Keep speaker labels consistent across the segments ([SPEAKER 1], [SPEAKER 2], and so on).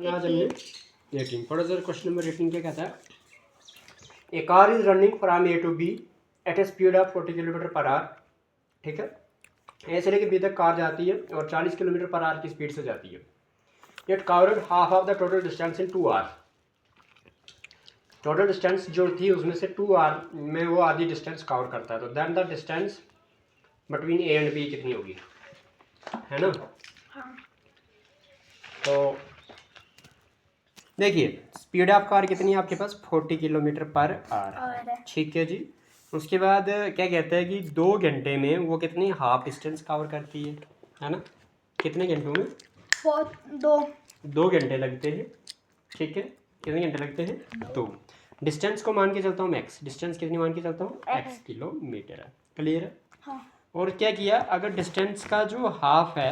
[SPEAKER 1] आज हमने 18 for question number 18 क्या कहता है, a car is running from A to B at a speed of 40 kilometre per hour. ठीक है, ए से लेकर बी तक कार जाती है और 40 किलोमीटर पर आवर की स्पीड से जाती है। It covered half of the total distance in 2 hour. Total distance जो थी उसमें से 2 आवर में वो आधी डिस्टेंस कवर करता है। तो then the distance between A and B कितनी होगी, है ना।
[SPEAKER 2] हाँ।
[SPEAKER 1] तो देखिए स्पीड ऑफ कार कितनी है आपके पास, 40 किलोमीटर पर आवर। ठीक है जी। उसके बाद क्या कहता है कि 2 घंटे में वो कितनी हाफ डिस्टेंस कवर करती है ना। कितने घंटों में,
[SPEAKER 2] 2
[SPEAKER 1] घंटे लगते हैं। ठीक है, कितने घंटे लगते हैं, 2। डिस्टेंस को मान के चलता हूँ मैं एक्स, डिस्टेंस कितनी मान के चलता हूँ, एक्स किलोमीटर है। क्लियर है।
[SPEAKER 2] हाँ।
[SPEAKER 1] और क्या किया, अगर डिस्टेंस का जो हाफ है,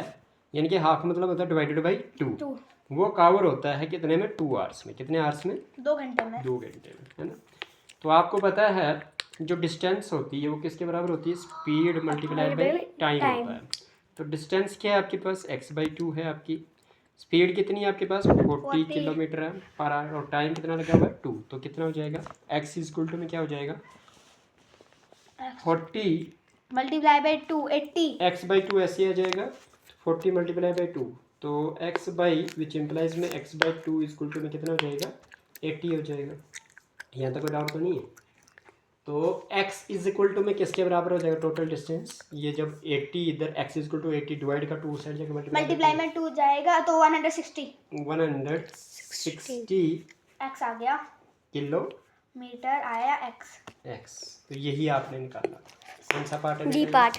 [SPEAKER 1] यानी कि हाफ मतलब होता है डिवाइडेड बाई 2, वो कवर होता है कितने में, 2 आवर्स में। कितने आवर्स में,
[SPEAKER 2] 2 घंटे में।
[SPEAKER 1] 2 घंटे में, है ना। तो आपको पता है जो डिस्टेंस होती है वो किसके बराबर होती है, स्पीड मल्टीप्लाइड बाई टाइम होता है। तो डिस्टेंस क्या है आपके पास, x/2 है आपकी। स्पीड कितनी है आपके पास, 40 किलोमीटर है पर आवर, और टाइम कितना लगा हुआ है, 2। तो कितना हो जाएगा, x इक्वल टू में क्या हो जाएगा, 40
[SPEAKER 2] मल्टीप्लाई बाई 2 80।
[SPEAKER 1] x/2 ऐसे आ जाएगा, 40 मल्टीप्लाई बाई 2। तो x बाई विच इम्प्लाइज में x/2 इक्वल टू में कितना हो जाएगा, 80 हो जाएगा। यहाँ तक कोई डाउट तो नहीं है। तो x इज इक्वल टू में किसके बराबर हो जाएगा, टोटल डिस्टेंस। ये जब 80 इधर x is equal to 80 divide का 2 साइड जाकर
[SPEAKER 2] मल्टीप्लाई में 2 जाएगा तो 160 x आ गया,
[SPEAKER 1] किलोमीटर
[SPEAKER 2] आया x।
[SPEAKER 1] तो यही आपने निकाला। कौन सा पार्ट है,
[SPEAKER 2] डी पार्ट।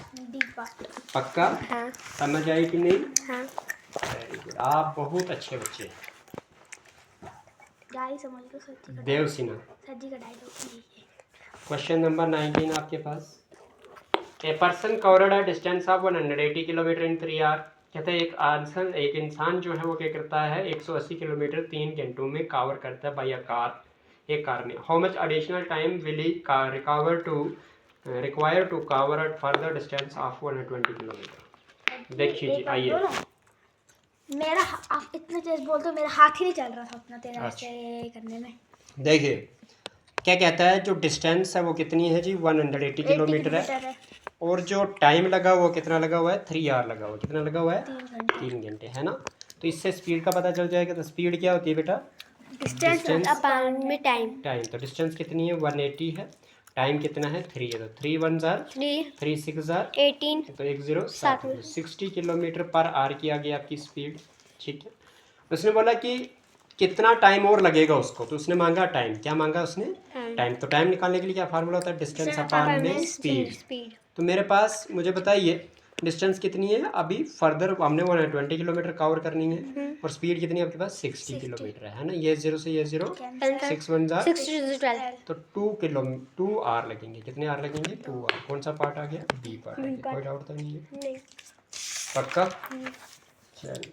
[SPEAKER 1] पक्का।
[SPEAKER 2] हाँ।
[SPEAKER 1] समझ आई कि नहीं।
[SPEAKER 2] हाँ।
[SPEAKER 1] वेरी गुड, आप बहुत अच्छे बच्चे हैं।
[SPEAKER 2] गाइस समझ लो, सच्ची
[SPEAKER 1] देव सिन्हा,
[SPEAKER 2] सच्ची का डायलॉग।
[SPEAKER 1] क्वेश्चन नंबर 19 आपके पास। A person covered a distance of 180 kilometre in 3 hour. कहते हैं एक इंसान जो है वो क्या करता है, 180 किलोमीटर 3 घंटों में कवर करता है बाई अ कार, एक कार में। How much additional time will he require to cover a further distance of 120 kilometre. देखिए जी, आइए।
[SPEAKER 2] मेरा आप इतने तेज बोलते हो, मेरा हाथ ही नहीं चल रहा था अपना तेरा ऐसे करने में।
[SPEAKER 1] देखिए क्या कहता है, जो डिस्टेंस है वो कितनी है जी, 180 किलोमीटर है। और जो टाइम लगा वो कितना लगा हुआ है, 3 आवर लगा हुआ है। कितना लगा हुआ है,
[SPEAKER 2] 3
[SPEAKER 1] घंटे, है ना। तो इससे स्पीड का पता चल जाएगा। तो स्पीड क्या होती है बेटा,
[SPEAKER 2] डिस्टेंस अपॉन में टाइम।
[SPEAKER 1] तो डिस्टेंस कितनी है, 180 है। टाइम कितना है, 3 है। तो 3 1 जार 3 6 जार
[SPEAKER 2] 18,
[SPEAKER 1] तो 1 0 7, 60 किलोमीटर पर आवर की आ गई आपकी स्पीड। ठीक है। उसने बोला कि कितना टाइम और लगेगा उसको, तो उसने मांगा टाइम। क्या मांगा उसने, टाइम। तो टाइम निकालने के लिए क्या फार्मूला होता है, डिस्टेंस अपॉन में स्पीड। तो मेरे पास, मुझे बताइए डिस्टेंस कितनी है, अभी फर्दर हमने 120 किलोमीटर कवर करनी है, और स्पीड कितनी है आपके पास, 60 किलोमीटर है ना। ये 0 से ये 0, 6 1 जार, तो 2 आवर लगेंगे। कितने आवर लगेंगे, 2 आवर। कौन सा पार्ट आ गया, बी पार्ट आ गया। कोई डाउट तो नहीं है, पक्का। चलिए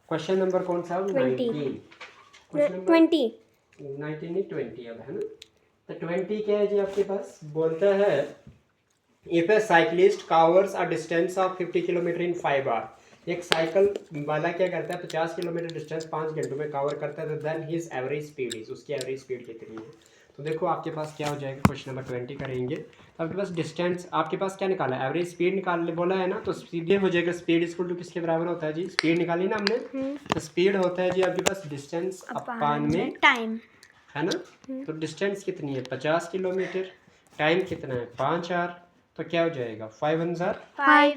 [SPEAKER 1] क्वेश्चन नंबर कौन सा, 19। 19 नहीं 20 अब, है ना। तो 20 क्या है जी आपके पास, बोलता है if a cyclist covers a distance of 50 kilometre in 5 hour. एक साइकिल वाला क्या करता है, 50 किलोमीटर डिस्टेंस 5 घंटों में कवर करता है। तो then his average speed is, उसकी एवरेज स्पीड कितनी है। तो देखो आपके पास क्या हो जाएगा, क्वेश्चन नंबर 20 करेंगे। तो आपके पास डिस्टेंस, आपके पास क्या निकाला, एवरेज स्पीड निकालने बोला है ना। तो स्पीड हो जाएगा, स्पीड इक्वल टू किसके बराबर होता है जी, स्पीड निकाली ना हमने। तो स्पीड होता है जी आपके पास डिस्टेंस अपॉन में टाइम, है ना। तो डिस्टेंस कितनी है, 50 किलोमीटर। टाइम कितना है, 5 आवर। तो क्या हो जाएगा, 5 1 jar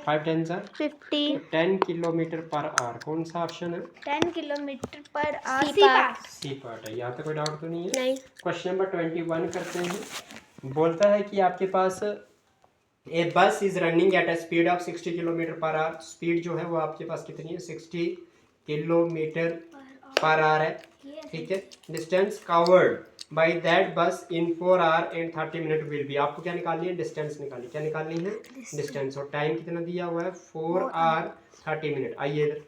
[SPEAKER 1] 5 10 jar
[SPEAKER 2] 50।
[SPEAKER 1] 10 kilometre per our. कौन सा ऑप्शन है,
[SPEAKER 2] 10 kilometre per our,
[SPEAKER 1] C part है। यहाँ पे कोई डाउट तो नहीं है। क्वेश्चन नंबर 21 करते हैं। बोलता है कि आपके पास ए बस is running at a speed of 60 kilometre per our. Speed जो है वो आपके पास कितनी है, 60 किलोमीटर पर आवर है। ठीक है। डिस्टेंस कवर्ड बाई दैट बस इन 4 our and 30 minute will be. आपको क्या निकालनी है, डिस्टेंस निकालनी। क्या निकालनी है, डिस्टेंस। और टाइम कितना दिया हुआ है, 4 आवर 30 मिनट। आइए इधर,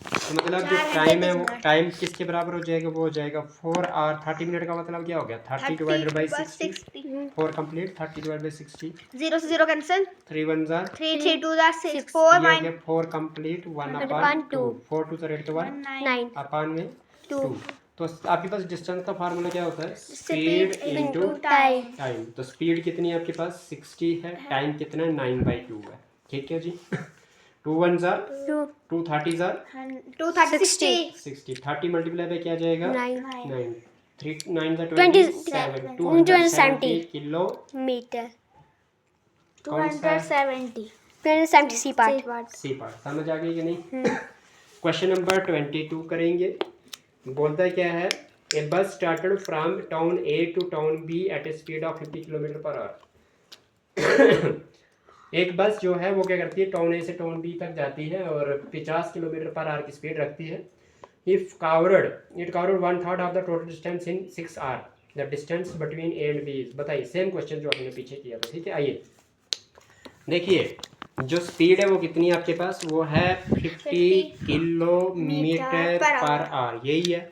[SPEAKER 1] तो मतलब जो टाइम है वो टाइम किसके बराबर हो जाएगा, वो हो जाएगा 4 आवर 30 मिनट का मतलब क्या हो गया 30 divided by 60 4 complete 30 divided by 60
[SPEAKER 2] 0 से 0 कैंसिल
[SPEAKER 1] 3 1 जार
[SPEAKER 2] 3 3 2 जार 6 4
[SPEAKER 1] ये हो गया 4 कंप्लीट 1 अपान 2 4 2 ज़ा 8 1
[SPEAKER 2] 9
[SPEAKER 1] अपान में 2। तो आपके पास डिस्टेंस का फार्मूला क्या होता है, स्पीड इनटू टाइम। तो स्पीड कितनी है आपके पास 60 है, टाइम कितना है 9/2 है। ठीक है जी 2 1 जार 2 30 जार
[SPEAKER 2] 2 60
[SPEAKER 1] 30 मल्टीप्लाई बाय क्या जाएगा 9 3 9 जार 27 270 किलोमीटर
[SPEAKER 2] 270
[SPEAKER 1] सी पार्ट समझ आ गई कि नहीं। क्वेश्चन नंबर 22 करेंगे। बोलता क्या है, a bus started from town A to town B at a speed of 50 kilometre per hour. एक बस जो है वो क्या करती है, टाउन ए से टाउन बी तक जाती है और 50 किलोमीटर पर आवर की स्पीड रखती है। If covered 1/3 of the total distance in 6 hour the distance between A and B is. बताइए सेम क्वेश्चन जो आपने पीछे किया था। ठीक है, आइए देखिए जो स्पीड है वो कितनी है आपके पास, वो है 50 किलोमीटर पर आवर, यही है।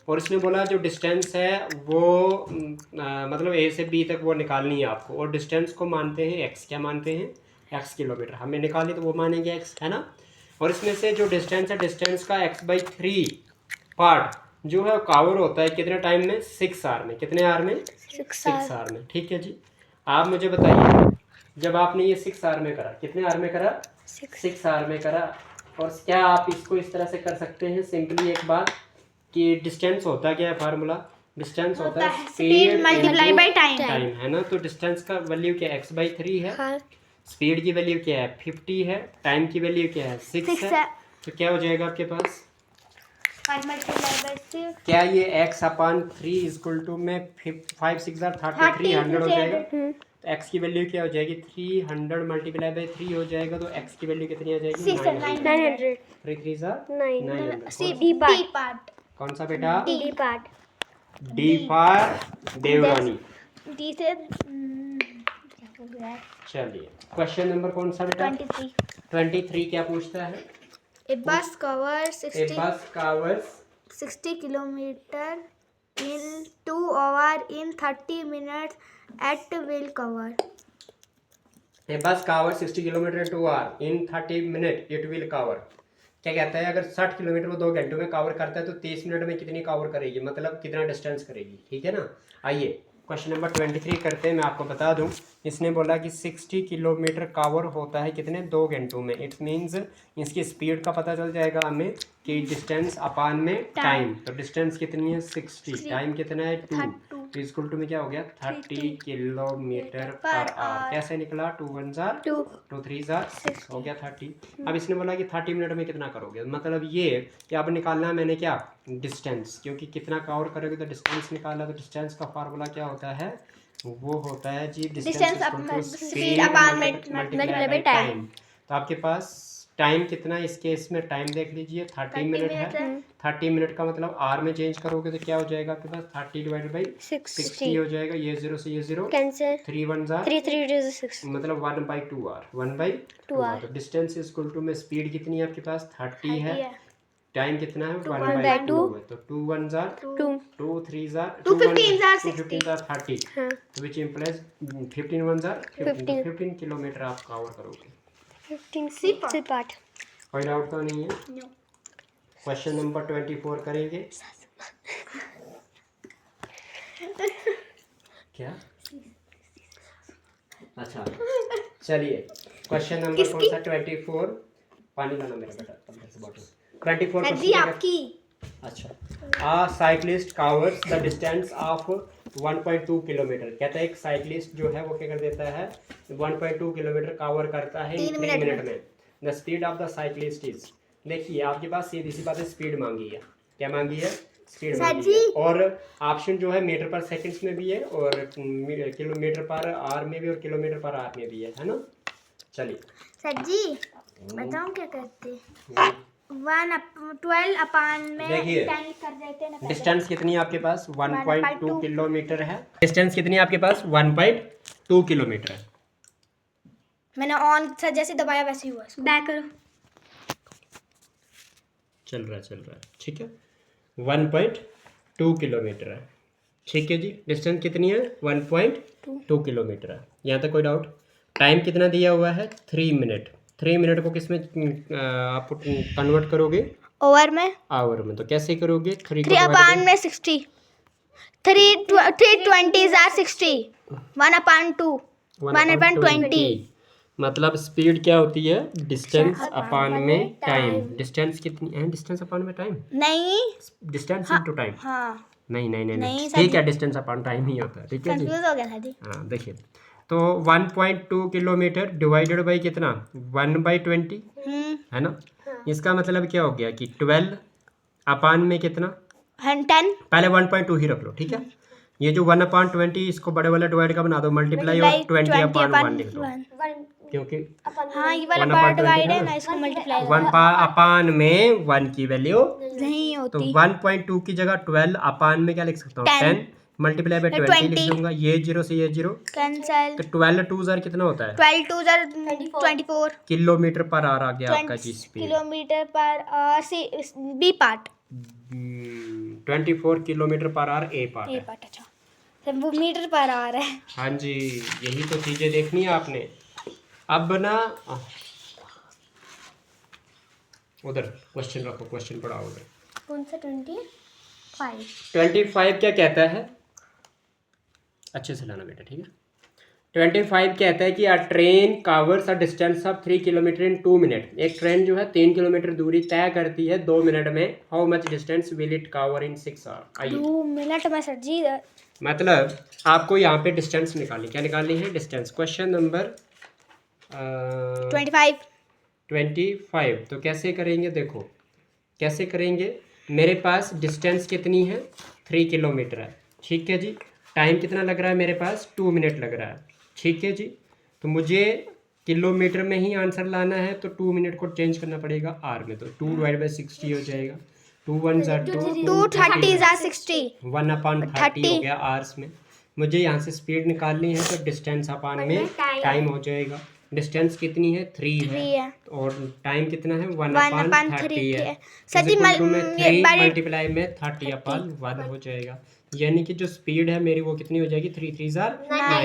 [SPEAKER 1] और इसने बोला जो डिस्टेंस है वो मतलब ए से बी तक वो निकालनी है आपको, और डिस्टेंस को मानते हैं एक्स, क्या मानते हैं एक्स किलोमीटर। हमने निकाली तो वो मानेंगे एक्स, है ना। और इसमें से जो डिस्टेंस है डिस्टेंस का x/3 पार्ट जो है कवर होता है कितने टाइम में 6 आवर में। कितने आवर में 6 आवर में। ठीक है जी, आप मुझे बताइए जब आपने ये 6 आवर में करा, कितने आवर में करा 6 आवर में करा, और क्या आप इसको इस तरह से कर सकते हैं सिंपली एक बात कि डिस्टेंस होता क्या है, फार्मूला डिस्टेंस होता है स्पीड मल्टीप्लाई बाय टाइम, है ना। तो डिस्टेंस का वैल्यू क्या है x/3 है, स्पीड की वैल्यू क्या है 50 है, टाइम की वैल्यू क्या है 6 है। तो क्या हो जाएगा आपके पास, क्या ये x/3 इक्वल टू में 5 6 33 100 हो जाएगा। तो x की वैल्यू क्या हो जाएगी 300 मल्टीप्लाई बाय 3 हो जाएगा। तो x की वैल्यू कितनी आ जाएगी 900 3 3 ज़ा 900। कौन सा बेटा डी फॉर देवरानी। चलिए क्वेश्चन नंबर कौन सा बेटा 23 क्या पूछता है।
[SPEAKER 2] A bus covers 60 kilometer in 2 hours in 30 minutes at will cover.
[SPEAKER 1] A bus covers 60 kilometre in 2 hours in 30 minutes it will cover। क्या कहता है, अगर 60 किलोमीटर वो 2 घंटों में कवर करता है तो 30 मिनट में कितनी कवर करेगी, मतलब कितना डिस्टेंस करेगी। ठीक है ना। आइए क्वेश्चन नंबर 23 करते हैं। मैं आपको बता दूं, इसने बोला कि 60 किलोमीटर कवर होता है कितने 2 घंटों में। इट मीन्स इसकी स्पीड का पता चल जाएगा हमें कि डिस्टेंस अपान में टाइम। तो डिस्टेंस कितनी है 60, टाइम कितना है 2 इक्वल टू में क्या हो गया 30 किलोमीटर पर आवर। कैसे निकला 2 1 ज़ा 2 3 ज़ा 6 हो गया 30। अब इसने बोला कि 30 मिनट में कितना करोगे, मतलब ये कि अब निकालना है मैंने क्या डिस्टेंस, क्योंकि कितना कवर करोगे तो डिस्टेंस निकाला। तो डिस्टेंस का फार्मूला क्या होता है, वो होता है जी distance speed upon multiply by time. तो आपके पास टाइम कितना है इस केस में, टाइम देख लीजिए 30 मिनट है। 30 मिनट का मतलब आर में चेंज करोगे तो क्या हो जाएगा आपके पास 30 डिवाइडेड बाई 60 हो जाएगा। ये 0 से ये 0 कैंसिल 3 1 ज़ा 3 मतलब 1/2 आवर 1/2 आवर। तो डिस्टेंस इक्वल टू में स्पीड कितनी है आपके पास 30 है, टाइम कितना है 1/2 है। तो 2 1 ज़ा 2 3 ज़ा 2 15 ज़ा 30 विच इम्प्लाइज 15 1 ज़ा 15 किलोमीटर आप कवर करोगे।
[SPEAKER 2] 15 पार्ट
[SPEAKER 1] कोई डाउट तो नहीं है। क्वेश्चन नंबर 24 करेंगे। क्या अच्छा चलिए क्वेश्चन नंबर कौन सा 24 पानी लाना मेरा बेटा अंदर से बॉटल 24
[SPEAKER 2] जी आपकी।
[SPEAKER 1] अच्छा a cyclist covers the distance of 1.2 kilometre. कहता है एक साइक्लिस्ट जो है वो क्या कर देता है 1.2 किलोमीटर कवर करता है 3 मिनट में। The speed of the cyclist is. देखिए आपके पास सीधी सी बात है स्पीड मांगी है, क्या मांगी है स्पीड मांगी है। और ऑप्शन जो है मीटर पर सेकंड्स में भी है और किलोमीटर पर आवर में भी और किलोमीटर पर आवर में भी है ना। चलिए
[SPEAKER 2] सर जी बताऊं क्या करते 12 अपान में
[SPEAKER 1] देखिए
[SPEAKER 2] कर देते हैं।
[SPEAKER 1] डिस्टेंस कितनी है आपके पास 1.2 किलोमीटर है। डिस्टेंस कितनी है आपके पास 1.2 किलोमीटर है।
[SPEAKER 2] मैंने ऑन सर जैसे दबाया वैसे ही हुआ। बैक करो।
[SPEAKER 1] चल रहा है, ठीक है। 1.2 किलोमीटर है, ठीक है जी। डिस्टेंस कितनी है? 1.2 किलोमीटर है। यहाँ तक कोई डाउट? टाइम कितना दिया हुआ है? 3 मिनट। 3 मिनट को किस में आप कन्वर्ट करोगे?
[SPEAKER 2] ओवर में।
[SPEAKER 1] आवर में। तो कैसे करोगे? 3
[SPEAKER 2] 3 अपान में 60, 320 are 60, 1/2, 1/20।
[SPEAKER 1] मतलब स्पीड क्या होती है? डिस्टेंस अपान में टाइम। डिस्टेंस कितनी है? डिस्टेंस अपान में टाइम
[SPEAKER 2] नहीं,
[SPEAKER 1] डिस्टेंस इनटू टाइम।
[SPEAKER 2] हाँ
[SPEAKER 1] नहीं, ठीक है, डिस्टेंस अपॉन टाइम ही होता है, ठीक है जी।
[SPEAKER 2] कंफ्यूज हो गया था जी।
[SPEAKER 1] हाँ देखिए, तो 1.2 किलोमीटर डिवाइडेड बाई कितना? 1/20 है ना। इसका मतलब क्या हो गया कि 12 अपान में कितना?
[SPEAKER 2] 10।
[SPEAKER 1] पहले 1.2 ही रख लो, ठीक है। ये जो 1/20 इसको बड़े वाले डिवाइड का बना दो, मल्टीप्लाई और 20/1 लिख दो, क्योंकि
[SPEAKER 2] हाँ, ये वाला पार्ट डिवाइड है ना, इसको मल्टीप्लाई
[SPEAKER 1] 1 अपान में 1 की वैल्यू
[SPEAKER 2] नहीं
[SPEAKER 1] तो
[SPEAKER 2] होती।
[SPEAKER 1] 1.2 की जगह 12 अपान में क्या लिख सकता हूँ? 10 मल्टीप्लाई बाय 20 लिख दूंगा। ये 0 से ये 0
[SPEAKER 2] कैंसिल।
[SPEAKER 1] तो 12 2 जार कितना होता है?
[SPEAKER 2] 12 2 are 24
[SPEAKER 1] किलोमीटर पर आवर आ गया आपका जी speed.
[SPEAKER 2] Kilometre per B part.
[SPEAKER 1] 24 kilometre per hour A part
[SPEAKER 2] A
[SPEAKER 1] है।
[SPEAKER 2] पार्ट, अच्छा। सब वो मीटर पर आ रहा है।
[SPEAKER 1] हाँ जी, यही तो चीजें देखनी है आपने। अब ना उधर क्वेश्चन रखो, क्वेश्चन पढ़ाओ उधर।
[SPEAKER 2] कौन सा? 25।
[SPEAKER 1] 25 क्या कहता है? अच्छे से लाना बेटा, ठीक है। 25 कहता है कि a train covers a distance of 3 kilometre in 2 minute. एक ट्रेन जो है 3 किलोमीटर दूरी तय करती है 2 मिनट में। How much distance will it cover in 6 hour? आइए
[SPEAKER 2] 2 मिनट में सर जी।
[SPEAKER 1] मतलब आपको यहाँ पे डिस्टेंस निकालनी, क्या निकालनी है? डिस्टेंस। Question number 25। तो कैसे करेंगे? देखो कैसे करेंगे। मेरे पास डिस्टेंस कितनी है? 3 किलोमीटर है, ठीक है जी। टाइम कितना लग रहा है मेरे पास? 2 मिनट लग रहा है, ठीक है जी। तो मुझे किलोमीटर में ही आंसर लाना है, तो 2 मिनट को चेंज करना पड़ेगा आर में। तो 2/60 हो जाएगा। 2 1 2
[SPEAKER 2] 230 are 60,
[SPEAKER 1] 1/30 हो गया आवर्स में। मुझे यहाँ से स्पीड निकालनी है, तो डिस्टेंस अपान में टाइम हो जाएगा। डिस्टेंस कितनी है? 3 है और टाइम कितना है? 1/30 है।
[SPEAKER 2] सर जी
[SPEAKER 1] 3 मल्टीप्लाई में 30/1 हो जाएगा। यानी कि जो स्पीड है मेरी वो कितनी हो जाएगी? 3 3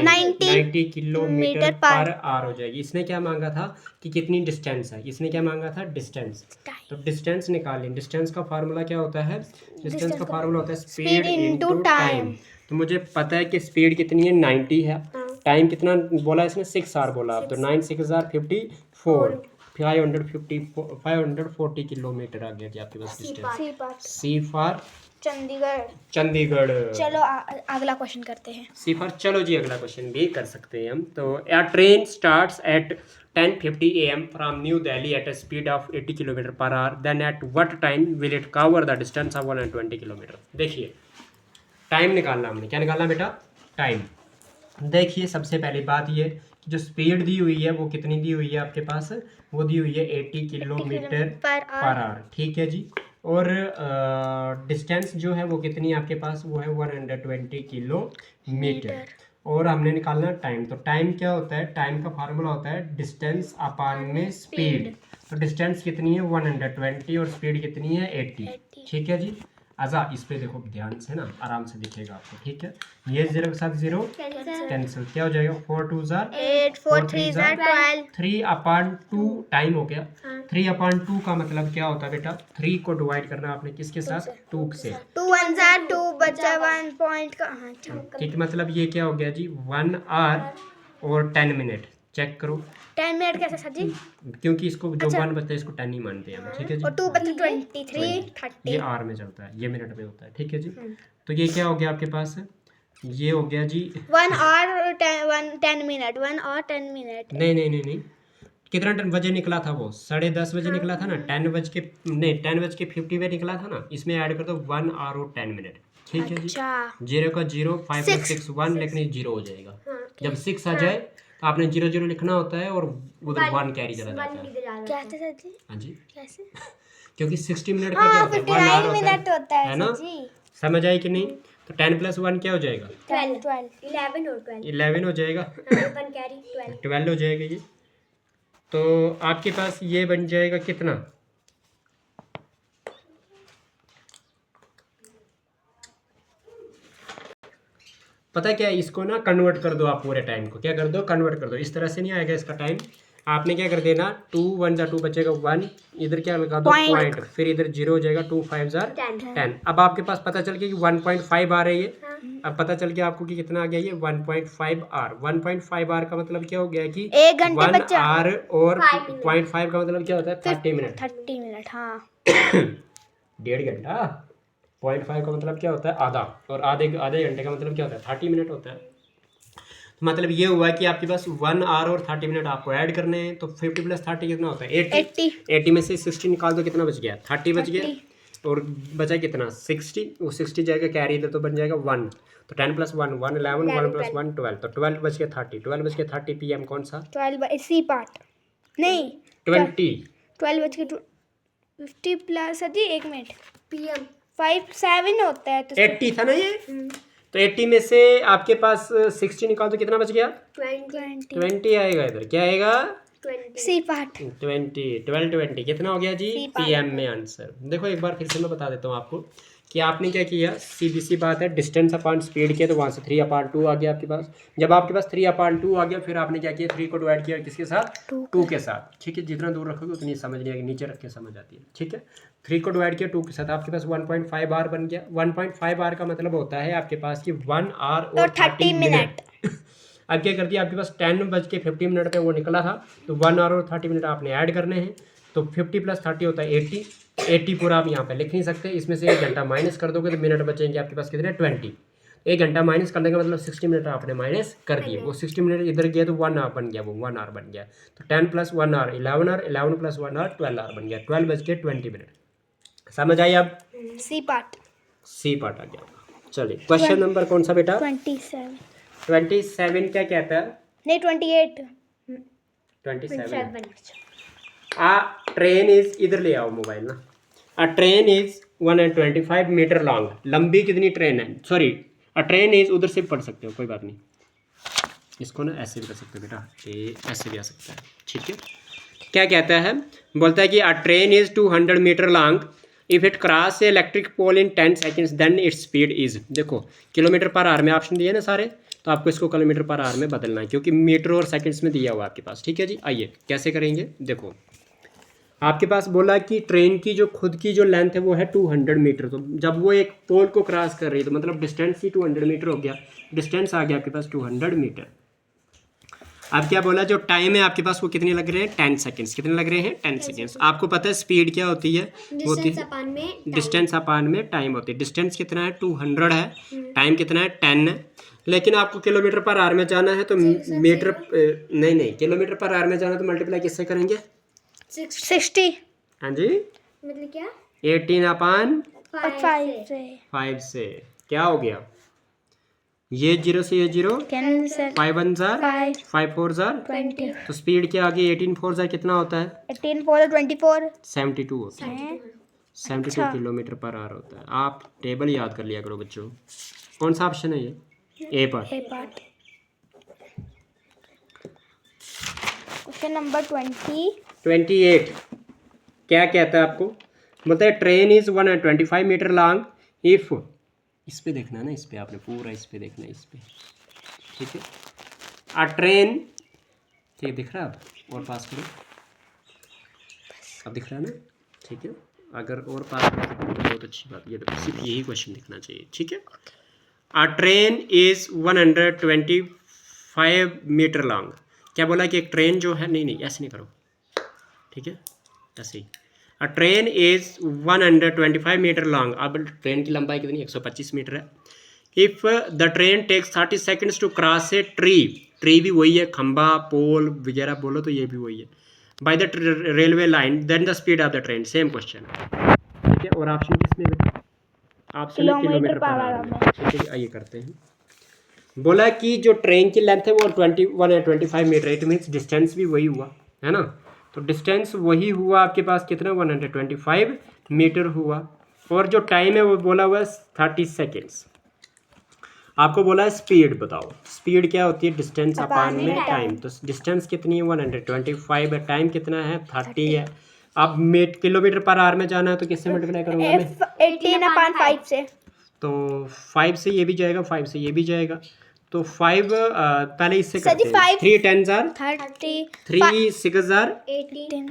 [SPEAKER 1] 90 किलोमीटर पर आवर हो जाएगी। इसने क्या मांगा था कि कितनी डिस्टेंस है? इसने क्या मांगा था? डिस्टेंस। तो डिस्टेंस निकालें। डिस्टेंस का फार्मूला क्या होता है? डिस्टेंस का फार्मूला होता है स्पीड इनटू टाइम। तो मुझे पता है कि स्पीड कितनी है? 90 है। टाइम कितना बोला इसने? 6 आवर बोला। तो 9 6 आर 54, 540 किलोमीटर आ गया कि आपके पास डिस्टेंस। See for Chandigarh.
[SPEAKER 2] चलो अगला क्वेश्चन करते हैं।
[SPEAKER 1] सी फॉर चलो जी, अगला क्वेश्चन भी कर सकते हैं हम। तो a train starts at 10:50 AM from New Delhi at a speed of 80 kilometre per hour. Then at what time will it cover the distance of 120 kilometre? देखिए टाइम निकालना हमने। क्या निकालना बेटा? टाइम। देखिए सबसे पहली बात ये कि जो स्पीड दी हुई है वो कितनी दी हुई है आपके पास? वो दी हुई है 80 किलोमीटर पर आवर, ठीक है जी। और डिस्टेंस जो है वो कितनी है आपके पास? वो है 120 किलोमीटर। और हमने निकालना टाइम। तो टाइम क्या होता है? टाइम का फार्मूला होता है डिस्टेंस अपान में स्पीड। तो डिस्टेंस कितनी है? 120 और स्पीड कितनी है? 80, ठीक है जी। आजा इस पे देखो ध्यान से ना, आराम से दिखेगा आपको, ठीक है। ये 0 के साथ 0 कैंसिल। क्या हो जाएगा? 4 2 8 4 3 12 3/2 टाइम हो गया। 3/2 का मतलब क्या होता है बेटा? 3 को डिवाइड करना आपने किसके साथ? 2 से।
[SPEAKER 2] 2 1 2 बचा 1 पॉइंट का। हाँ
[SPEAKER 1] ठीक है, मतलब ये क्या हो गया जी? 1 आवर और 10 मिनट। चेक करो
[SPEAKER 2] 10 मिनट कैसे सर जी?
[SPEAKER 1] क्योंकि इसको जो 1 बचता है इसको 10 ही मानते हैं हम, ठीक है जी।
[SPEAKER 2] और 2 बचा 23 30।
[SPEAKER 1] ये आर में चलता है, ये मिनट में होता है, ठीक है जी। तो ये क्या हो गया आपके पास? ये हो गया जी
[SPEAKER 2] 1 और 10 मिनट। 1 और 10 मिनट।
[SPEAKER 1] नहीं, कितना बजे निकला था वो? 10:30 बजे निकला था ना। 10:50 में निकला था ना। इसमें ऐड कर दो 1 आवर और 10 मिनट, ठीक है जी। 0 का 0 5 + 6 1, लेकिन 0 हो जाएगा। जब 6 आ जाए तो आपने 0 0 लिखना होता है और उधर 1 कैरी चला जाता है।
[SPEAKER 2] कैसे सर जी?
[SPEAKER 1] हाँ जी,
[SPEAKER 2] कैसे?
[SPEAKER 1] क्योंकि 60 मिनट का क्या होता है? 1 आवर
[SPEAKER 2] मिनट होता
[SPEAKER 1] है ना। समझ आई कि नहीं? तो 10 + 1 क्या हो जाएगा?
[SPEAKER 2] 12
[SPEAKER 1] 11 हो जाएगा। 12 हो जाएगा ये। तो आपके पास ये बन जाएगा कितना? पता क्या है, इसको ना कन्वर्ट कर दो आप पूरे टाइम को, क्या कर दो, कन्वर्ट कर दो। इस तरह से नहीं आएगा इसका टाइम, आपने क्या कर देना, 2 1 2 बचेगा 1, इधर क्या लगा दो पॉइंट, फिर इधर 0 हो जाएगा, 2 5 10। अब आपके पास पता चल गया कि 1.5 आ रही है। अब पता चल गया आपको कि कितना आ गया ये 1.5 आर। 1.5 आर का मतलब क्या हो गया कि
[SPEAKER 2] 1 घंटे
[SPEAKER 1] 1
[SPEAKER 2] बचा।
[SPEAKER 1] आर और 0.5 का मतलब क्या होता है 30 मिनट।
[SPEAKER 2] 30 मिनट, हाँ।
[SPEAKER 1] 1.5 घंटा, 0.5 का मतलब क्या होता है आधा, और आधे घंटे का मतलब क्या होता है 30 मिनट होता है। तो मतलब ये हुआ कि आपके पास 1 आवर और 30 मिनट आपको ऐड करने हैं। तो 50 प्लस 30 कितना होता है 80। 80 में से 60 निकाल दो, कितना बच गया 30 बच गया, और बचा कितना 60, वो 60 जाएगा कैरी इधर तो बन जाएगा 1, तो 10 प्लस 1 1 11, 1 प्लस 1 12, तो 12 बच गया 30, 12 बच गया 30 पीएम कौन सा
[SPEAKER 2] 12 इसी पार्ट नहीं
[SPEAKER 1] 20
[SPEAKER 2] 12 बज के 50 प्लस अजी 1 मिनट पीएम 5 7 होता है तो
[SPEAKER 1] 80 था ना ये। तो 80 में से आपके पास 60 निकाल तो कितना बच गया 20 आएगा, इधर क्या आएगा
[SPEAKER 2] सी पार्ट
[SPEAKER 1] 20 कितना हो गया जी पीएम में आंसर। देखो एक बार फिर से मैं बता देता हूँ आपको कि आपने क्या किया, सीधी सी बात है, डिस्टेंस अपॉन स्पीड किया तो वहाँ से 3/2 आ गया आपके पास। जब आपके पास 3/2 आ गया, फिर आपने क्या किया 3 को डिवाइड किया किसके साथ 2 के साथ, ठीक है। जितना दूर रखोगे उतनी समझ नहीं आएगी, नीचे रख के समझ आती है, ठीक है। 3 को डिवाइड किया 2 के साथ, आपके पास 1.5 आर बन गया। 1.5 आर का मतलब होता है आपके पास कि 1 आर और 30 मिनट। अब क्या करती है, आपके पास 10:50 पे वो निकला था, तो 1 आवर और 30 मिनट आपने ऐड करने हैं, तो 50 प्लस 30 होता है 80। 80 पूरा आप यहाँ पे लिख नहीं सकते, इसमें से 1 घंटा माइनस कर दोगे तो मिनट बचेंगे आपके पास कितने 20। 1 घंटा माइनस करने का मतलब 60 मिनट आपने माइनस कर दिए, वो 60 मिनट इधर गया तो 1 आवर बन गया, वो 1 आवर बन गया। तो 10 plus 1 hour 11 hour, 11 plus 1 hour 12 hour बन गया, 12 बज के 20 मिनट। समझ आई अब,
[SPEAKER 2] सी पार्ट
[SPEAKER 1] आ गया। चलिए क्वेश्चन नंबर कौन सा बेटा 27 क्या कहता है,
[SPEAKER 2] नहीं 28
[SPEAKER 1] 27 आ ट्रेन इज, इधर ले आओ मोबाइल ना। A train is 125 metre long, लंबी कितनी ट्रेन है, सॉरी अ ट्रेन इज, उधर से पढ़ सकते हो कोई बात नहीं, इसको ना ऐसे भी कर सकते हो बेटा, ये ऐसे भी आ सकता है, ठीक है। क्या कहता है, बोलता है कि a train is 200 metre long, if it cross a electric pole in 10 seconds then its speed is. देखो किलोमीटर पर आवर में ऑप्शन दिए ना सारे, तो आपको इसको किलोमीटर पर आवर में बदलना है, क्योंकि मीटर और सेकंड्स में दिया हुआ आपके पास, ठीक है जी। आइए कैसे करेंगे, देखो आपके पास बोला कि ट्रेन की जो खुद की जो लेंथ है वो है 200 मीटर, तो जब वो एक पोल को क्रॉस कर रही है तो मतलब डिस्टेंस ही 200 मीटर हो गया, डिस्टेंस आ गया आपके पास 200 मीटर। अब क्या बोला, जो टाइम है आपके पास वो कितने लग रहे हैं 10 सेकेंड्स, कितने लग रहे हैं 10 सेकेंड्स। आपको पता है स्पीड क्या होती है, डिस्टेंस अपान में टाइम होती है। डिस्टेंस कितना है 200 है, टाइम कितना है 10 है, लेकिन आपको किलोमीटर पर आवर में जाना है तो मीटर नहीं किलोमीटर पर आवर में जाना है तो मल्टीप्लाई किससे करेंगे
[SPEAKER 2] 60
[SPEAKER 1] हाँ जी,
[SPEAKER 2] मतलब क्या
[SPEAKER 1] 18/5 से क्या हो गया, ये 0 से ये 0, 5 1 जार 5 4 जार
[SPEAKER 2] 20,
[SPEAKER 1] तो स्पीड क्या आ गई 18 4 जार कितना होता है
[SPEAKER 2] 18 4 24
[SPEAKER 1] 72 होता है, 72 किलोमीटर पर आवर होता है। आप टेबल याद कर लिया करो बच्चों। कौन सा ऑप्शन है ये, ए पार्ट।
[SPEAKER 2] क्वेश्चन नंबर
[SPEAKER 1] 28 क्या कहता है आपको, बोलता है train is 125 metre long, if, इस पे देखना ना, इस पे आपने पूरा इस पे देखना है, इस पे, ठीक है। अ ट्रेन, ठीक दिख रहा है, अब और पास करो, अब दिख रहा है ना, ठीक है। अगर और पास करो तो बहुत अच्छी बात, ये देखो सिर्फ यही क्वेश्चन दिखना चाहिए, ठीक है। A train is 125 metre long, क्या बोला कि एक ट्रेन जो है, नहीं ऐसे नहीं करो, ठीक है, ऐसे ही। A train is 125 metre long, अब ट्रेन की लंबाई कितनी 125 मीटर है। If the train takes 30 seconds to cross a tree, tree भी वही है, खंबा पोल वगैरह बोलो तो ये भी वही है, by the railway line, then the speed of the train, same question, ठीक है। और ऑप्शन किसमें बेटा, ऑप्शन है किलोमीटर पर आवर में, ठीक है। आइए करते हैं। बोला कि जो ट्रेन की लेंथ है वो 125 मीटर, इट मीन्स डिस्टेंस भी वही हुआ है ना, तो डिस्टेंस वही हुआ आपके पास कितना 125 मीटर हुआ, और जो टाइम है वो बोला हुआ है 30 सेकेंड्स। आपको बोला है स्पीड बताओ, स्पीड क्या होती है डिस्टेंस अपान में टाइम, तो डिस्टेंस कितनी है 125 है, टाइम कितना है 30 है। अब किलोमीटर पर आवर में जाना है तो किससे मल्टीप्लाई करूँगा मैं
[SPEAKER 2] 18/5 से,
[SPEAKER 1] तो 5 से ये भी जाएगा, 5 से ये भी जाएगा, तो 5 पहले इससे
[SPEAKER 2] सर जी,
[SPEAKER 1] करते हैं।
[SPEAKER 2] 5
[SPEAKER 1] 3 10 आर
[SPEAKER 2] 30
[SPEAKER 1] 3 6 आर
[SPEAKER 2] 18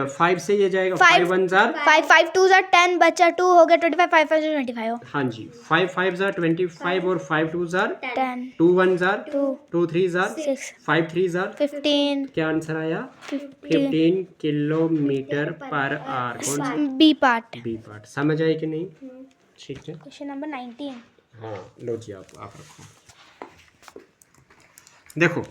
[SPEAKER 1] 5 से ये जाएगा 5 1 आर
[SPEAKER 2] 5 5 2 जार 10 बचा 2 हो गया 25 5 5 25 हो
[SPEAKER 1] हाँ जी 5 5 आर 25 और 5 2 आर
[SPEAKER 2] 10
[SPEAKER 1] 2 1 आर
[SPEAKER 2] 2
[SPEAKER 1] 2 3 आर
[SPEAKER 2] 6
[SPEAKER 1] 5 3 आर
[SPEAKER 2] 15
[SPEAKER 1] क्या आंसर आया
[SPEAKER 2] 15
[SPEAKER 1] 15 किलोमीटर पर आवर। कौन सा
[SPEAKER 2] बी पार्ट।
[SPEAKER 1] बी पार्ट समझ आई कि नहीं? ठीक है
[SPEAKER 2] क्वेश्चन नंबर 19।
[SPEAKER 1] हाँ लो जी आप रखो। देखो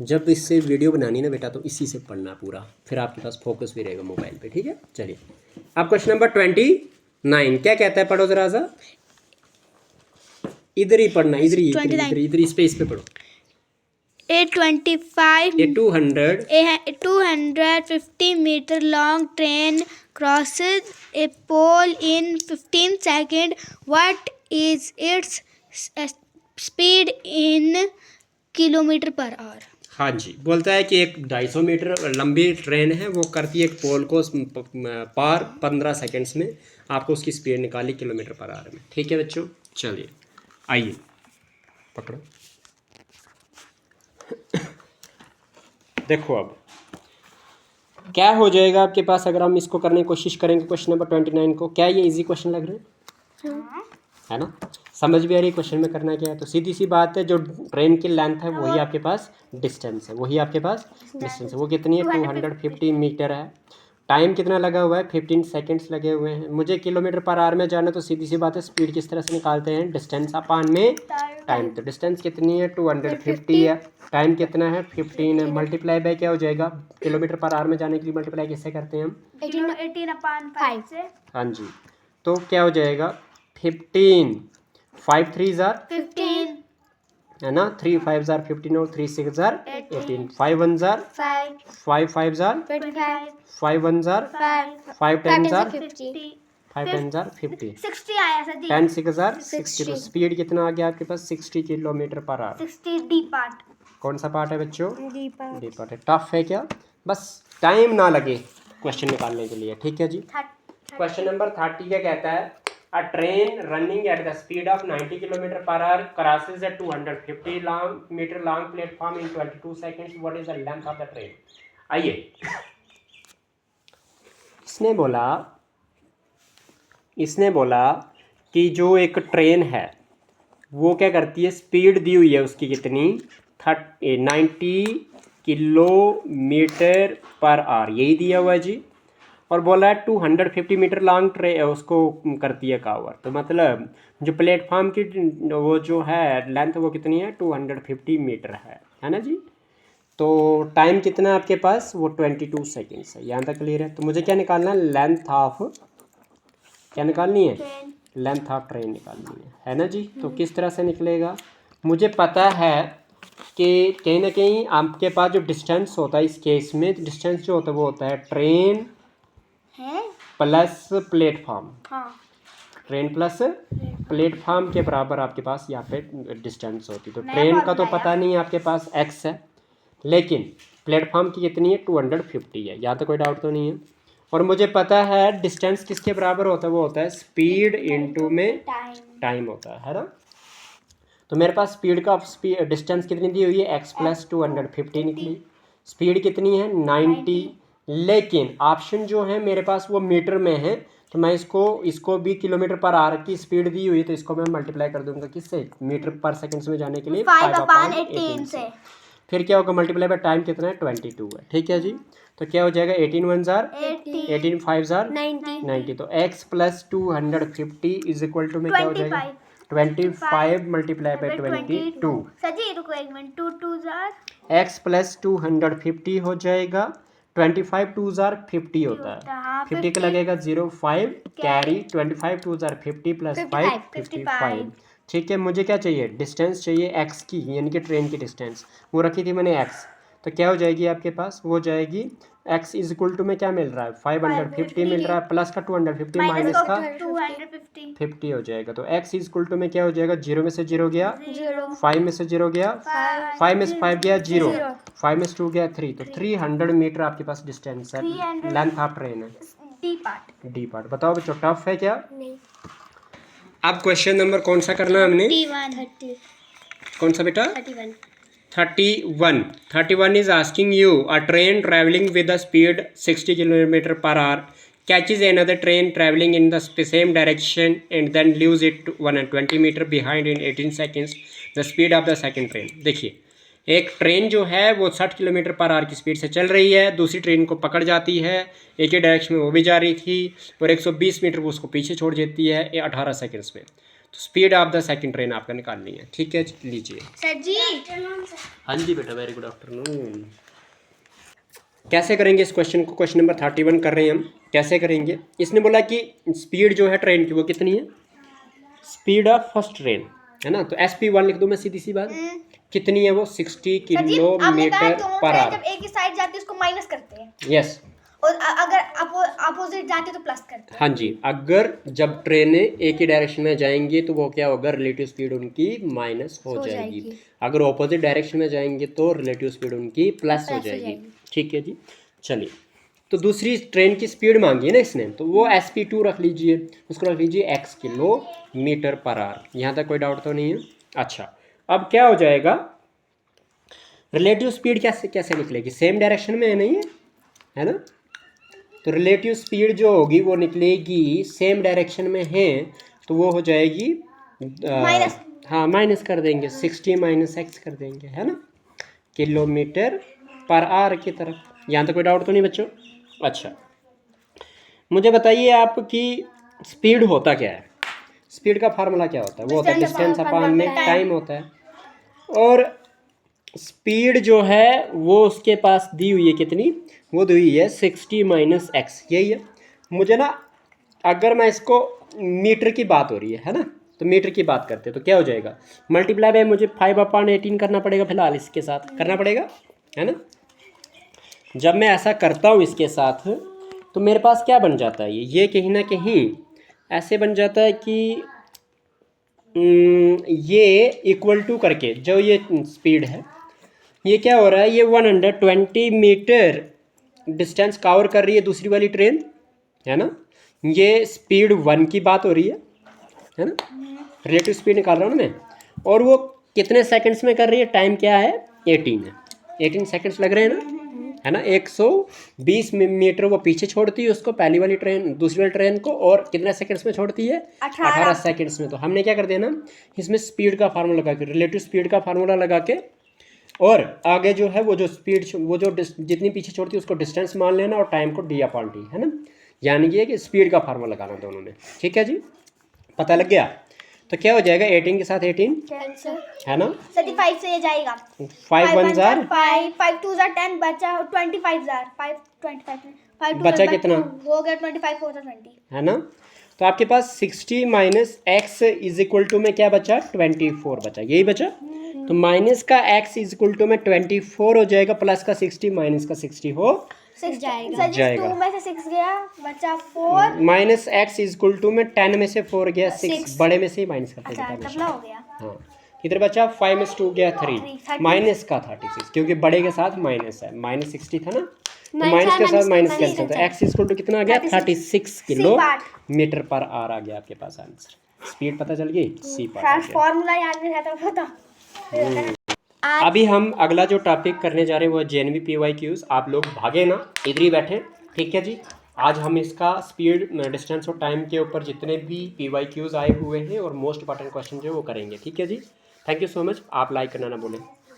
[SPEAKER 1] जब इससे वीडियो बनानी ना बेटा तो इसी से पढ़ना पूरा, फिर आपके पास फोकस भी रहेगा मोबाइल पे। ठीक है चलिए अब क्वेश्चन नंबर 29 क्या कहता है, पढ़ो जरा सा। इधर ही पढ़ना, इधर ही इधर इस पे पढ़ो।
[SPEAKER 2] A 25
[SPEAKER 1] ये 200
[SPEAKER 2] a 250 meter long train crosses a pole in 15 seconds. What is its speed in kilometre per our?
[SPEAKER 1] हाँ जी बोलता है कि एक 250 मीटर लंबी ट्रेन है, वो करती है एक पोल को पार 15 सेकंड्स में। आपको उसकी स्पीड निकाली किलोमीटर पर आवर में। ठीक है बच्चों चलिए आइए पकड़ो। देखो अब क्या हो जाएगा आपके पास अगर हम इसको करने की कोशिश करेंगे क्वेश्चन नंबर 29 को। क्या ये इजी क्वेश्चन लग रहा है ना? समझ भी आ रही है क्वेश्चन में करना क्या है? तो सीधी सी बात है, जो ट्रेन की लेंथ है वही आपके पास डिस्टेंस है, वही आपके पास डिस्टेंस है। वो कितनी है 250 मीटर है। टाइम कितना लगा हुआ है 15 सेकंड्स लगे हुए हैं। मुझे किलोमीटर पर आवर में जाना, तो सीधी सी बात है स्पीड किस तरह से निकालते हैं, डिस्टेंस अपान में टाइम। तो डिस्टेंस कितनी है 250 है, टाइम कितना है 15 है, मल्टीप्लाई बाय क्या हो जाएगा, किलोमीटर पर आवर में जाने के लिए मल्टीप्लाई किससे करते हैं हम
[SPEAKER 2] 18/5 से।
[SPEAKER 1] हाँ जी तो क्या हो जाएगा 15 5 3 जार
[SPEAKER 2] 15
[SPEAKER 1] है ना, 3 5 जार 15 और 3 6 jar 18 5 1 jar 5 5 jar
[SPEAKER 2] 25
[SPEAKER 1] 5 1 jar 5 10 jar 5 10 jar 50
[SPEAKER 2] 60 आया सर जी।
[SPEAKER 1] 10 6 जार 60। तो स्पीड कितना आ गया आपके पास 60 kilometre per our.
[SPEAKER 2] 60 D part.
[SPEAKER 1] कौन सा पार्ट है बच्चों?
[SPEAKER 2] D part.
[SPEAKER 1] डी पार्ट है। टफ है क्या? बस टाइम ना लगे क्वेश्चन निकालने के लिए। ठीक है जी क्वेश्चन नंबर 30 क्या कहता है, a train running at the speed of 90 kilometre per hour crosses a 250 metre long platform in 22 seconds. What is the length of the train? आइए इसने बोला कि जो एक ट्रेन है वो क्या करती है, स्पीड दी हुई है उसकी कितनी 90 किलोमीटर पर आवर, यही दिया हुआ है जी। और बोला है 250 मीटर लॉन्ग ट्रेन उसको करती है कावर। तो मतलब जो प्लेटफॉर्म की वो जो है लेंथ वो कितनी है 250 मीटर है ना जी। तो टाइम कितना है आपके पास, वो 22 सेकेंड्स है। यहाँ तक क्लियर है? तो मुझे क्या निकालना है, लेंथ ऑफ, क्या निकालनी है, लेंथ ऑफ ट्रेन निकालनी है ना जी। तो किस तरह से निकलेगा, मुझे पता है कि कहीं ना कहीं आपके पास जो डिस्टेंस होता है, इस केस में डिस्टेंस जो होता है वो होता है ट्रेन प्लस प्लेटफॉर्म।
[SPEAKER 2] हाँ।
[SPEAKER 1] ट्रेन प्लस प्लेटफॉर्म के बराबर आपके पास यहाँ पे डिस्टेंस होती है। तो ट्रेन का तो पता नहीं है आपके पास x है, लेकिन प्लेटफॉर्म की कितनी है 250 है। यहाँ तो कोई डाउट तो नहीं है। और मुझे पता है डिस्टेंस किसके बराबर होता है, वो होता है स्पीड इनटू में टाइम होता है ना। तो मेरे पास स्पीड का डिस्टेंस कितनी दी हुई है x प्लस 250 निकली। स्पीड कितनी है 90, लेकिन ऑप्शन जो है मेरे पास वो मीटर में है। तो मैं इसको भी किलोमीटर पर आवर की स्पीड दी हुई है, तो इसको मैं मल्टीप्लाई कर दूंगा किससे, मीटर पर सेकंड्स में जाने के लिए 5/18 से। फिर क्या होगा, मल्टीप्लाई बाय टाइम कितना है 22 है। ठीक है जी। तो क्या हो जाएगा 18 1 जार 18 5 जार 90। तो x plus 250 is equal to में क्या हो जाएगा 25 मल्टीप्लाई बाय 22।
[SPEAKER 2] सर जी रुको एक मिनट, 2 2 जार
[SPEAKER 1] x प्लस 250 हो जाएगा 25 2 जार 50 होता है। 50 का लगेगा 0 5 कैरी 25 2 जार 50 प्लस 5 55। ठीक है मुझे क्या चाहिए, डिस्टेंस चाहिए x की, यानी कि ट्रेन की डिस्टेंस वो रखी थी मैंने x। तो क्या हो जाएगी आपके पास, वो जाएगी x इज इक्वल टू में क्या मिल रहा है 550 मिल रहा है, प्लस का 250 माइनस का 50 हो जाएगा। तो x इज इक्वल टू में क्या हो जाएगा, 0 में से 0 गया 5 में से 0 गया 5 में से 5 गया 0 5 में से 2 गया 3। तो 300 मीटर आपके पास डिस्टेंस है, लेंथ ऑफ ट्रेन है। डी पार्ट बताओ बच्चों टफ है क्या? अब क्वेश्चन नंबर कौन सा करना है हमने?
[SPEAKER 2] 31
[SPEAKER 1] कौन सा बेटा?
[SPEAKER 2] 31
[SPEAKER 1] 31 is asking you a train traveling with a speed 60 km per hour catches another train traveling in the same direction and then leaves it 120 meter behind in 18 seconds the speed of the second train. देखिए एक train जो है वो 60 kilometre per our की speed से चल रही है, दूसरी ट्रेन को पकड़ जाती है, एक ही डायरेक्शन में वो भी जा रही थी और 120 मीटर वो उसको पीछे छोड़ देती है 18 सेकंड्स में. तो speed of the second train आपका निकालनी है. ठीक है, लीजिए.
[SPEAKER 2] सर जी.
[SPEAKER 1] हाँ जी बेटा, वेरी गुड आफ्टरनून. कैसे करेंगे इस क्वेश्चन को? क्वेश्चन नंबर 31 कर रहे हैं हम. कैसे करेंगे? इसने बोला कि स्पीड जो है ट्रेन की वो कितनी है? स्पीड ऑफ फर्स्ट ट्रेन है ना, तो SP1 लिख दूँ मैं, सीधी सी बात. कितनी है वो? 60 किलोमीटर पर आवर.
[SPEAKER 2] जब एक ही साइड जाती है उसको माइनस करते हैं.
[SPEAKER 1] यस.
[SPEAKER 2] और अगर अपोजिट जाती है तो प्लस करते हैं.
[SPEAKER 1] हाँ जी, अगर जब ट्रेनें एक ही डायरेक्शन में जाएंगी तो वो क्या होगा? रिलेटिव स्पीड उनकी माइनस हो जाएगी. अगर ऑपोजिट डायरेक्शन में जाएंगे तो रिलेटिव स्पीड उनकी प्लस हो जाएगी. ठीक है जी. चलिए, तो दूसरी ट्रेन की स्पीड मांगी है ना इसने, तो वो SP2 रख लीजिए, उसको रख लीजिए x किलोमीटर पर आवर. यहाँ तक कोई डाउट तो नहीं है? अच्छा, अब क्या हो जाएगा? रिलेटिव स्पीड कैसे कैसे निकलेगी? सेम डायरेक्शन में है नहीं है ना, तो रिलेटिव स्पीड जो होगी वो निकलेगी सेम डायरेक्शन में है, तो वो हो जाएगी
[SPEAKER 2] माइनस.
[SPEAKER 1] हाँ, माइनस कर देंगे, 60 - x कर देंगे, है ना, किलोमीटर पर आवर की तरफ. यहाँ तक कोई डाउट तो नहीं बच्चों? अच्छा, मुझे बताइए आपकी स्पीड होता क्या है? स्पीड का फार्मूला क्या होता है? वो होता है डिस्टेंस अपॉन में टाइम होता है. और स्पीड जो है वो उसके पास दी हुई है कितनी? वो दी हुई है 60 - x. यही है. मुझे ना, अगर मैं इसको मीटर की बात हो रही है ना, तो मीटर की बात करते हैं तो क्या हो जाएगा? मल्टीप्लाई बाय मुझे 5/18 करना पड़ेगा, फिलहाल इसके साथ करना पड़ेगा, है ना. जब मैं ऐसा करता हूँ इसके साथ तो मेरे पास क्या बन जाता है? ये कहीं ना कहीं ऐसे बन जाता है कि ये इक्वल टू करके जो ये स्पीड है, ये क्या हो रहा है? ये 120 मीटर डिस्टेंस कवर कर रही है दूसरी वाली ट्रेन, है ना. ये स्पीड 1 की बात हो रही है ना, रिलेटिव स्पीड निकाल रहा हूँ ना मैं. और वो कितने सेकंड्स में कर रही है? टाइम क्या है? 18 है. 18 सेकंड्स लग रहे हैं ना, है ना. 120 मीटर वो पीछे छोड़ती है उसको, पहली वाली ट्रेन दूसरी वाली ट्रेन को, और कितने सेकंड्स में छोड़ती है? 18 सेकंड्स में. तो हमने क्या कर दिया ना, इसमें स्पीड का फार्मूला लगा के, रिलेटिव स्पीड का फार्मूला लगा के, और आगे जो है वो जो स्पीड वो जो जितनी पीछे छोड़ती है उसको डिस्टेंस मान लेना, और टाइम को D/T, है ना. यानी कि स्पीड का फार्मूला लगाना दोनों में. ठीक है जी, पता लग गया. तो क्या हो जाएगा? 18 के साथ 18
[SPEAKER 2] कैंसिल,
[SPEAKER 1] है ना.
[SPEAKER 2] 35 से ये जाएगा.
[SPEAKER 1] 5 1 जार
[SPEAKER 2] 5 5 2 जार 10 बचा 25 जार 5 25 5
[SPEAKER 1] बचा कितना?
[SPEAKER 2] हो गया 25 4 20,
[SPEAKER 1] है ना. तो आपके पास 60 - x = में क्या बचा? 24 बचा. यही बचा. तो माइनस का x = में 24 हो जाएगा, प्लस का 60 माइनस का 60 हो
[SPEAKER 2] 6 जाएगा.
[SPEAKER 1] जाएगा.
[SPEAKER 2] 2 में से 6 गया, बचा 4.
[SPEAKER 1] माइनस x = में 10 में से 4 गया 6, बड़े में से ही माइनस करते
[SPEAKER 2] अच्छा,
[SPEAKER 1] हैं.
[SPEAKER 2] डबल हो गया.
[SPEAKER 1] हाँ, इधर बचा 5 में से 2 गया 3, माइनस का 36, क्योंकि बड़े के साथ माइनस है. -60 था ना, तो माइनस के साथ माइनस कैंसिल. तो x = कितना आ गया? 36 किलोमीटर पर आवर आ गया आपके पास आंसर. स्पीड पता चल गई? C part.
[SPEAKER 2] फार्मूला याद नहीं रहता पता.
[SPEAKER 1] अभी हम अगला जो टॉपिक करने जा रहे हैं वो JNV PYQs. आप लोग भागे ना, इधर ही बैठे. ठीक है जी. आज हम इसका स्पीड, डिस्टेंस और टाइम के ऊपर जितने भी PYQs आए हुए हैं और मोस्ट इंपॉर्टेंट क्वेश्चन जो है वो करेंगे. ठीक है जी. Thank you so much. आप लाइक करना ना बोलें.